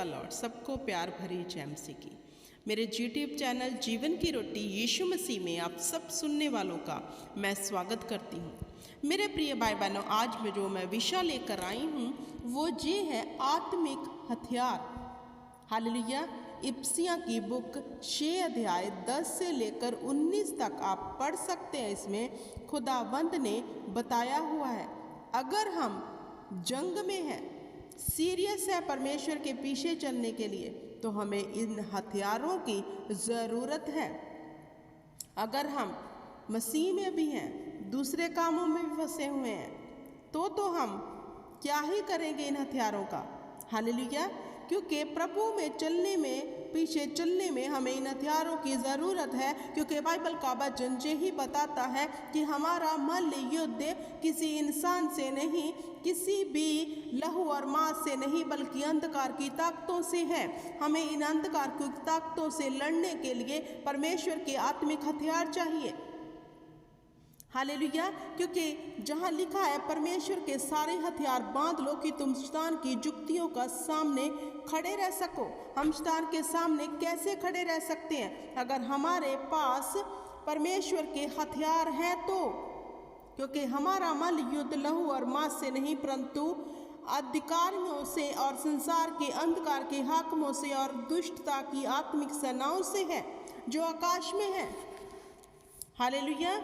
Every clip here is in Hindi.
The Lord. सबको प्यार भरी जय मसीह की। मेरे यूट्यूब चैनल जीवन की रोटी यीशु मसीह में आप सब सुनने वालों का मैं स्वागत करती हूँ। मेरे प्रिय भाई बहनों, आज में जो मैं विषय लेकर आई हूँ वो ये है आत्मिक हथियार। हालेलुया। इब्सिया की बुक 6 अध्याय 10 से लेकर 19 तक आप पढ़ सकते हैं। इसमें खुदावंद ने बताया हुआ है, अगर हम जंग में हैं, सीरियस है परमेश्वर के पीछे चलने के लिए, तो हमें इन हथियारों की ज़रूरत है। अगर हम मसीह में भी हैं, दूसरे कामों में भी फंसे हुए हैं, तो हम क्या ही करेंगे इन हथियारों का। हालेलुया। क्योंकि प्रभु में चलने में, पीछे चलने में हमें इन हथियारों की ज़रूरत है। क्योंकि बाइबल का वचन ही बताता है कि हमारा मल्ल युद्ध किसी इंसान से नहीं, किसी भी लहू और मांस से नहीं, बल्कि अंधकार की ताकतों से है। हमें इन अंधकार की ताकतों से लड़ने के लिए परमेश्वर के आत्मिक हथियार चाहिए। हालेलुया। क्योंकि जहाँ लिखा है, परमेश्वर के सारे हथियार बांध लो कि तुम शैतान की जुक्तियों का सामने खड़े रह सको। हम शैतान के सामने कैसे खड़े रह सकते हैं? अगर हमारे पास परमेश्वर के हथियार हैं तो। क्योंकि हमारा मल युद्ध लहू और मांस से नहीं, परंतु अधिकारियों से और संसार के अंधकार के हाकिमों से और दुष्टता की आत्मिक सेनाओं से है जो आकाश में है। हालेलुया।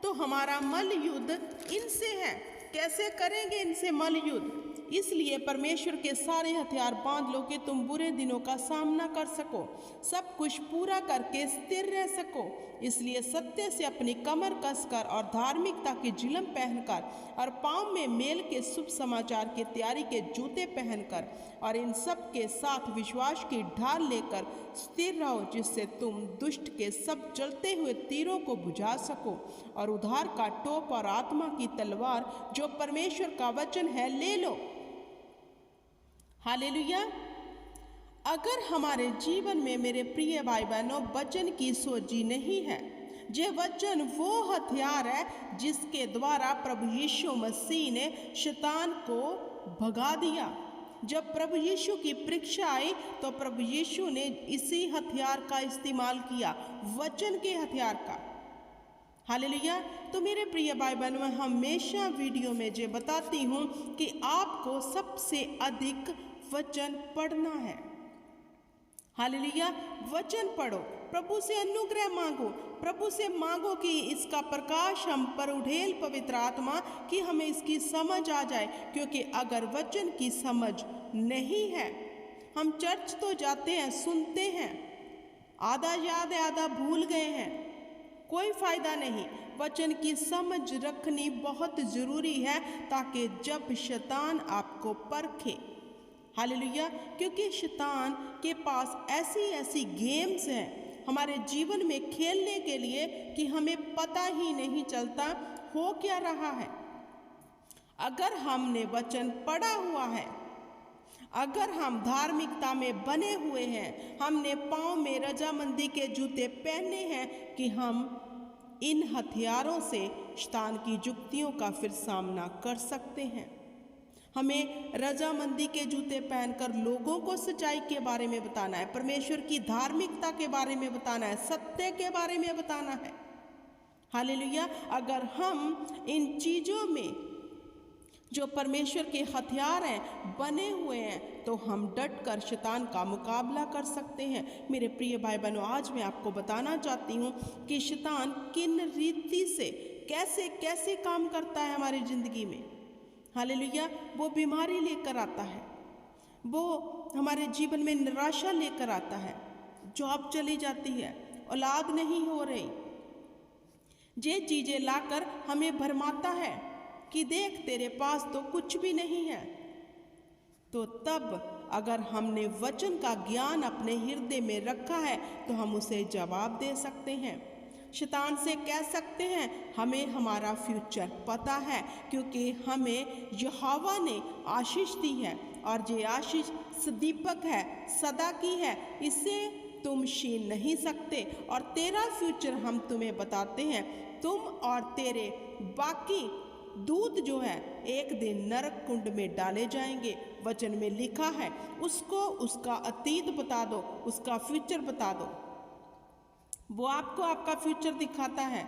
तो हमारा मल युद्ध इनसे है। कैसे करेंगे इनसे मल युद्ध? इसलिए परमेश्वर के सारे हथियार बांध लो कि तुम बुरे दिनों का सामना कर सको, सब कुछ पूरा करके स्थिर रह सको। इसलिए सत्य से अपनी कमर कसकर और धार्मिकता की झिलम पहनकर और पांव में मेल के शुभ समाचार की तैयारी के जूते पहनकर और इन सब के साथ विश्वास की ढाल लेकर स्थिर रहो, जिससे तुम दुष्ट के सब जलते हुए तीरों को बुझा सको और उद्धार का टोप और आत्मा की तलवार जो परमेश्वर का वचन है ले लो। हालेलुया। अगर हमारे जीवन में मेरे प्रिय भाई बहनों वचन की सोजी नहीं है, ये वचन वो हथियार है जिसके द्वारा प्रभु यीशु मसीह ने शैतान को भगा दिया। जब प्रभु यीशु की परीक्षा आई तो प्रभु यीशु ने इसी हथियार का इस्तेमाल किया, वचन के हथियार का। हालेलुया। तो मेरे प्रिय भाई बहन, मैं हमेशा वीडियो में ये बताती हूँ कि आपको सबसे अधिक वचन पढ़ना है। हालेलुया। वचन पढ़ो, प्रभु से अनुग्रह मांगो, प्रभु से मांगो कि इसका प्रकाश हम पर उड़ेल पवित्र आत्मा, कि हमें इसकी समझ आ जाए। क्योंकि अगर वचन की समझ नहीं है, हम चर्च तो जाते हैं, सुनते हैं, आधा याद है आधा भूल गए हैं, कोई फायदा नहीं। वचन की समझ रखनी बहुत ज़रूरी है, ताकि जब शैतान आपको परखे। हालेलुया। क्योंकि शैतान के पास ऐसी ऐसी गेम्स हैं हमारे जीवन में खेलने के लिए कि हमें पता ही नहीं चलता हो क्या रहा है। अगर हमने वचन पढ़ा हुआ है, अगर हम धार्मिकता में बने हुए हैं, हमने पाँव में रजामंदी के जूते पहने हैं, कि हम इन हथियारों से शैतान की जुक्तियों का फिर सामना कर सकते हैं। हमें रजामंदी के जूते पहनकर लोगों को सच्चाई के बारे में बताना है, परमेश्वर की धार्मिकता के बारे में बताना है, सत्य के बारे में बताना है। हालेलुया। अगर हम इन चीज़ों में जो परमेश्वर के हथियार हैं बने हुए हैं, तो हम डट कर शैतान का मुकाबला कर सकते हैं। मेरे प्रिय भाई बहनों, आज मैं आपको बताना चाहती हूँ कि शैतान किन रीति से कैसे कैसे काम करता है हमारी ज़िंदगी में। हालेलुया। वो बीमारी लेकर आता है, वो हमारे जीवन में निराशा लेकर आता है, जॉब चली जाती है, औलाद नहीं हो रही, ये चीज़ें लाकर हमें भरमाता है कि देख तेरे पास तो कुछ भी नहीं है। तो तब अगर हमने वचन का ज्ञान अपने हृदय में रखा है तो हम उसे जवाब दे सकते हैं। शैतान से कह सकते हैं, हमें हमारा फ्यूचर पता है, क्योंकि हमें यहोवा ने आशीष दी है और ये आशीष सदीपक है, सदा की है, इसे तुम छीन नहीं सकते। और तेरा फ्यूचर हम तुम्हें बताते हैं, तुम और तेरे बाकी दूत जो है एक दिन नरक कुंड में डाले जाएंगे। वचन में लिखा है उसको उसका अतीत बता दो, उसका फ्यूचर बता दो। वो आपको आपका फ्यूचर दिखाता है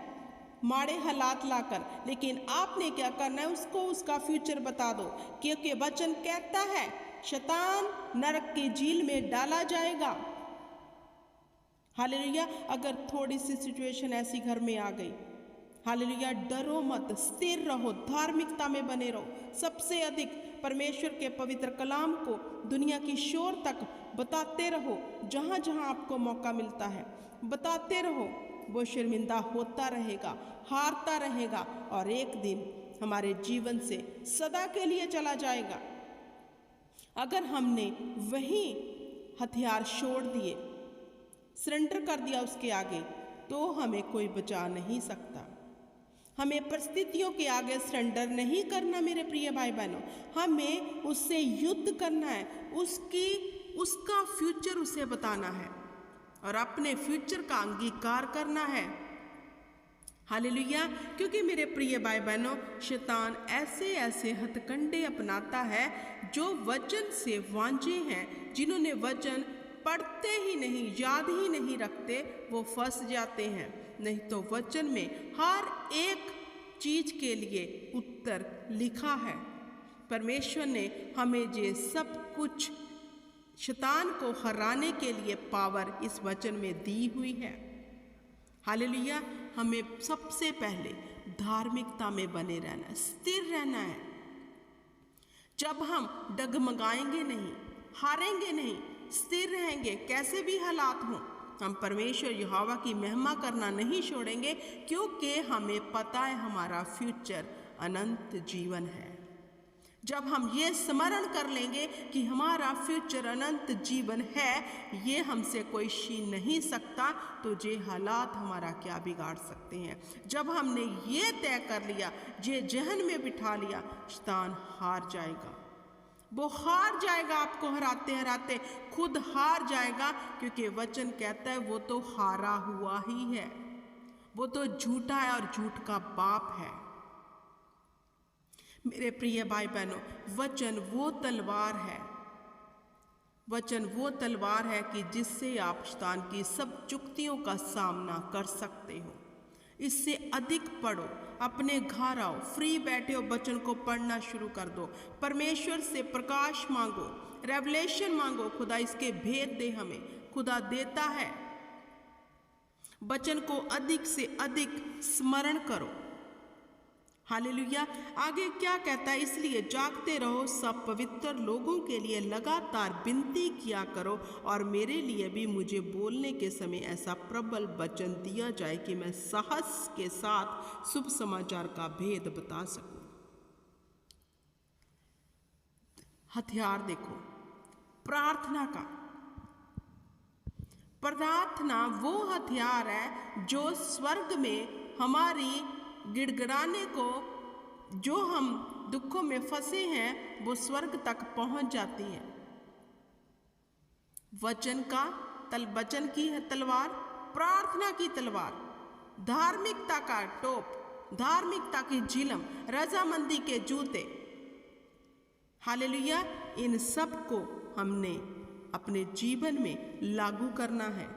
माड़े हालात लाकर, लेकिन आपने क्या करना है, उसको उसका फ्यूचर बता दो, क्योंकि वचन कहता है शैतान नरक की झील में डाला जाएगा। हालेलुया। अगर थोड़ी सी सिचुएशन ऐसी घर में आ गई, हालेलुया, डरो मत, स्थिर रहो, धार्मिकता में बने रहो। सबसे अधिक परमेश्वर के पवित्र कलाम को दुनिया की शोर तक बताते रहो। जहाँ जहाँ आपको मौका मिलता है बताते रहो। वो शर्मिंदा होता रहेगा, हारता रहेगा और एक दिन हमारे जीवन से सदा के लिए चला जाएगा। अगर हमने वही हथियार छोड़ दिए, सरेंडर कर दिया उसके आगे, तो हमें कोई बचा नहीं सकता। हमें परिस्थितियों के आगे सरेंडर नहीं करना मेरे प्रिय भाई बहनों। हमें उससे युद्ध करना है, उसका फ्यूचर उसे बताना है और अपने फ्यूचर का अंगीकार करना है। हालेलुया। क्योंकि मेरे प्रिय भाई बहनों, शैतान ऐसे ऐसे हथकंडे अपनाता है जो वचन से वांझे हैं, जिन्होंने वचन पढ़ते ही नहीं, याद ही नहीं रखते, वो फंस जाते हैं। नहीं तो वचन में हर एक चीज के लिए उत्तर लिखा है। परमेश्वर ने हमें ये सब कुछ शैतान को हराने के लिए पावर इस वचन में दी हुई है। हालेलुया। हमें सबसे पहले धार्मिकता में बने रहना, स्थिर रहना है। जब हम डगमगाएंगे नहीं, हारेंगे नहीं, स्थिर रहेंगे, कैसे भी हालात हों, हम परमेश्वर यहोवा की महिमा करना नहीं छोड़ेंगे, क्योंकि हमें पता है हमारा फ्यूचर अनंत जीवन है। जब हम ये स्मरण कर लेंगे कि हमारा फ्यूचर अनंत जीवन है, ये हमसे कोई छीन नहीं सकता, तो ये हालात हमारा क्या बिगाड़ सकते हैं। जब हमने ये तय कर लिया, ये जहन में बिठा लिया, शैतान हार जाएगा। वो हार जाएगा, आपको हराते हराते खुद हार जाएगा, क्योंकि वचन कहता है वो तो हारा हुआ ही है, वो तो झूठा है और झूठ का बाप है। मेरे प्रिय भाई बहनों, वचन वो तलवार है, वचन वो तलवार है कि जिससे आप शैतान की सब चुक्तियों का सामना कर सकते हो। इससे अधिक पढ़ो, अपने घर आओ, फ्री बैठे हो, वचन को पढ़ना शुरू कर दो, परमेश्वर से प्रकाश मांगो, रेवलेशन मांगो, खुदा इसके भेद दे हमें, खुदा देता है। वचन को अधिक से अधिक स्मरण करो। हालेलुया। आगे क्या कहता है, इसलिए जागते रहो, सब पवित्र लोगों के लिए लगातार विनती किया करो और मेरे लिए भी मुझे बोलने के समय ऐसा प्रबल वचन दिया जाए कि मैं साहस के साथ शुभ समाचार का भेद बता सकूं। हथियार देखो, प्रार्थना का। प्रार्थना वो हथियार है जो स्वर्ग में हमारी गिड़गिड़ाने को, जो हम दुखों में फंसे हैं, वो स्वर्ग तक पहुंच जाती है। वचन की तलवार, प्रार्थना की तलवार, धार्मिकता का टोप, धार्मिकता की झिलम, रजामंदी के जूते। हालेलुया। इन सब को हमने अपने जीवन में लागू करना है,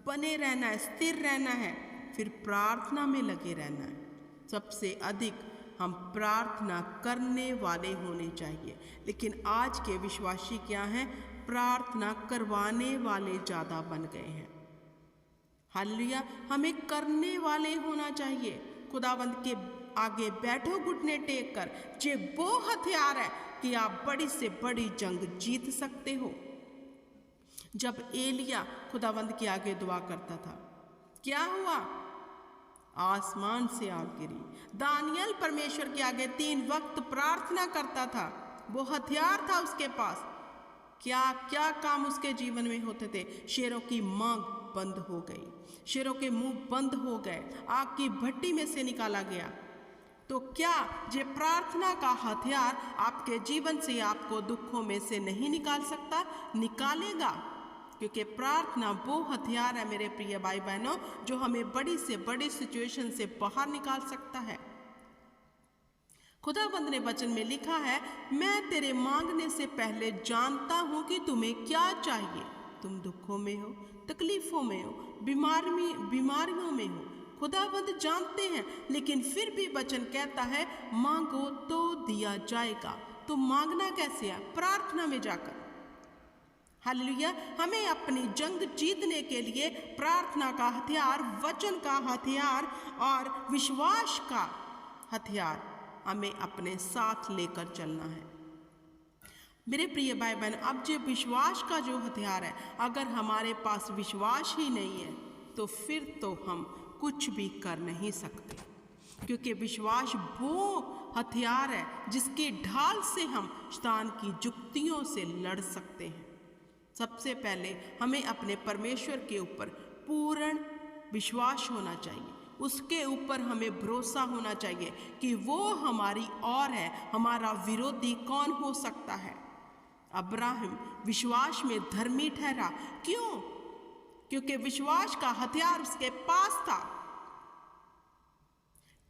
बने रहना है, स्थिर रहना है, फिर प्रार्थना में लगे रहना है। सबसे अधिक हम प्रार्थना करने वाले होने चाहिए, लेकिन आज के विश्वासी क्या हैं, प्रार्थना करवाने वाले ज़्यादा बन गए हैं। हालेलुया। हमें करने वाले होना चाहिए। खुदावंद के आगे बैठो घुटने टेक कर, ये वो हथियार है कि आप बड़ी से बड़ी जंग जीत सकते हो। जब एलिया खुदावंद के आगे दुआ करता था, क्या हुआ? आसमान से आग गिरी। दानियल परमेश्वर के आगे 3 वक्त प्रार्थना करता था, वो हथियार था उसके पास। क्या क्या काम उसके जीवन में होते थे। शेरों की मांग बंद हो गई, शेरों के मुंह बंद हो गए, आग की भट्टी में से निकाला गया। तो क्या ये प्रार्थना का हथियार आपके जीवन से आपको दुखों में से नहीं निकाल सकता? निकालेगा, क्योंकि प्रार्थना वो हथियार है मेरे प्रिय भाई बहनों, जो हमें बड़ी से बड़ी सिचुएशन से बाहर निकाल सकता है। खुदाबंद ने वचन में लिखा है, मैं तेरे मांगने से पहले जानता हूं कि तुम्हें क्या चाहिए। तुम दुखों में हो, तकलीफों में हो, बीमारियों में हो, खुदाबंद जानते हैं, लेकिन फिर भी वचन कहता है मांगो तो दिया जाएगा। तो मांगना कैसे है? प्रार्थना में जाकर। हालेलुया। हमें अपनी जंग जीतने के लिए प्रार्थना का हथियार, वचन का हथियार और विश्वास का हथियार हमें अपने साथ लेकर चलना है। मेरे प्रिय भाई बहन, अब जो विश्वास का जो हथियार है, अगर हमारे पास विश्वास ही नहीं है तो फिर तो हम कुछ भी कर नहीं सकते, क्योंकि विश्वास वो हथियार है जिसके ढाल से हम शैतान की जुक्तियों से लड़ सकते हैं। सबसे पहले हमें अपने परमेश्वर के ऊपर पूर्ण विश्वास होना चाहिए, उसके ऊपर हमें भरोसा होना चाहिए कि वो हमारी ओर है, हमारा विरोधी कौन हो सकता है। अब्राहम विश्वास में धर्मी ठहरा। क्यों? क्योंकि विश्वास का हथियार उसके पास था।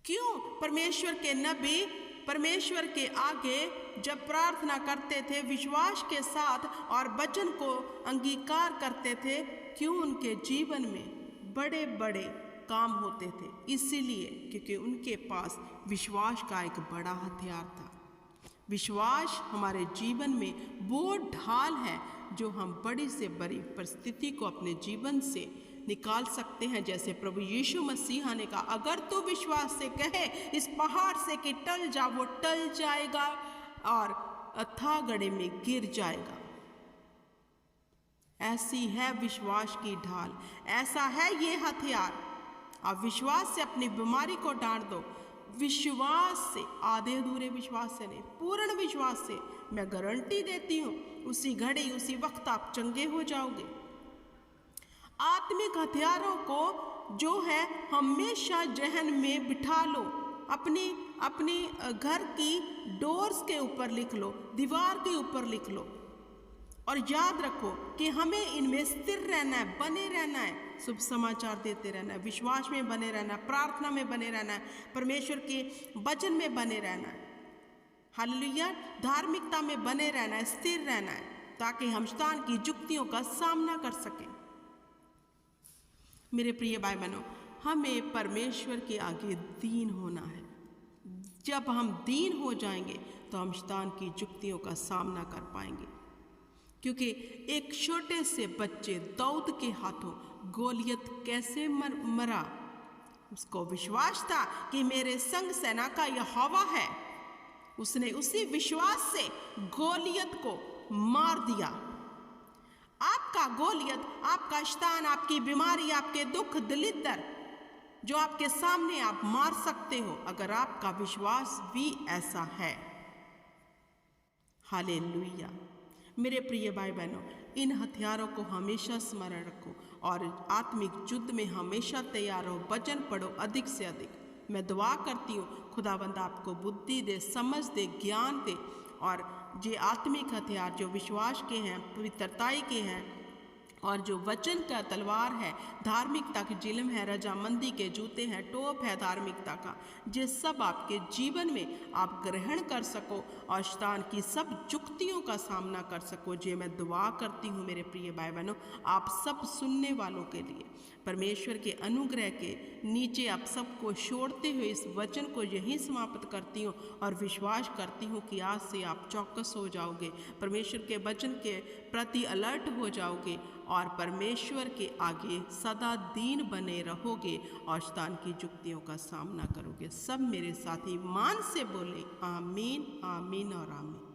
क्यों? परमेश्वर के नबी परमेश्वर के आगे जब प्रार्थना करते थे विश्वास के साथ और वचन को अंगीकार करते थे, क्यों? उनके जीवन में बड़े बड़े काम होते थे, इसीलिए क्योंकि उनके पास विश्वास का एक बड़ा हथियार था। विश्वास हमारे जीवन में वो ढाल है जो हम बड़ी से बड़ी परिस्थिति को अपने जीवन से निकाल सकते हैं। जैसे प्रभु यीशु मसीह ने कहा, अगर तू विश्वास से कहे इस पहाड़ से कि टल जा, वो टल जाएगा और अथाह गड्ढे में गिर जाएगा। ऐसी है विश्वास की ढाल, ऐसा है ये हथियार। आप विश्वास से अपनी बीमारी को डांट दो, विश्वास से, आधे अधूरे विश्वास से नहीं, पूर्ण विश्वास से मैं गारंटी देती हूँ उसी घड़ी उसी वक्त आप चंगे हो जाओगे। आत्मिक हथियारों को जो है हमेशा जहन में बिठा लो, अपनी घर की डोर्स के ऊपर लिख लो, दीवार के ऊपर लिख लो और याद रखो कि हमें इनमें स्थिर रहना है, बने रहना है, शुभ समाचार देते रहना है, विश्वास में बने रहना है, प्रार्थना में बने रहना है, परमेश्वर के वचन में बने रहना है। हालेलुया। धार्मिकता में बने रहना है, स्थिर रहना है, ताकि हम शैतान की जुक्तियों का सामना कर सकें। मेरे प्रिय भाई बहनों, हमें परमेश्वर के आगे दीन होना है। जब हम दीन हो जाएंगे तो हम शैतान की जुक्तियों का सामना कर पाएंगे, क्योंकि एक छोटे से बच्चे दाऊद के हाथों गोलियत कैसे मरा? उसको विश्वास था कि मेरे संग सेना का यहोवा है। उसने उसी विश्वास से गोलियत को मार दिया। आपका गोलियत, आपका शैतान, आपकी बीमारी, आपके दुख दलिद्र जो आपके सामने आप मार सकते हो, अगर आपका विश्वास भी ऐसा है। हालेलुया। मेरे प्रिय भाई बहनों, इन हथियारों को हमेशा स्मरण रखो और आत्मिक युद्ध में हमेशा तैयार रहो। वचन पढ़ो अधिक से अधिक। मैं दुआ करती हूँ खुदावंद आपको बुद्धि दे, समझ दे, ज्ञान दे और ये आत्मिक हथियार जो विश्वास के हैं, पवित्रताई के हैं और जो वचन का तलवार है, धार्मिकता की जिल्म है, रजामंदी के जूते हैं, टोप है धार्मिकता का, ये सब आपके जीवन में आप ग्रहण कर सको और शैतान की सब जुक्तियों का सामना कर सको। ये मैं दुआ करती हूँ मेरे प्रिय भाई बहनों, आप सब सुनने वालों के लिए परमेश्वर के अनुग्रह के नीचे आप सबको छोड़ते हुए इस वचन को यहीं समाप्त करती हूँ और विश्वास करती हूँ कि आज से आप चौकस हो जाओगे, परमेश्वर के वचन के प्रति अलर्ट हो जाओगे और परमेश्वर के आगे सदा दीन बने रहोगे और शैतान की जुक्तियों का सामना करोगे। सब मेरे साथी मान से बोले आमीन, आमीन और आमीन।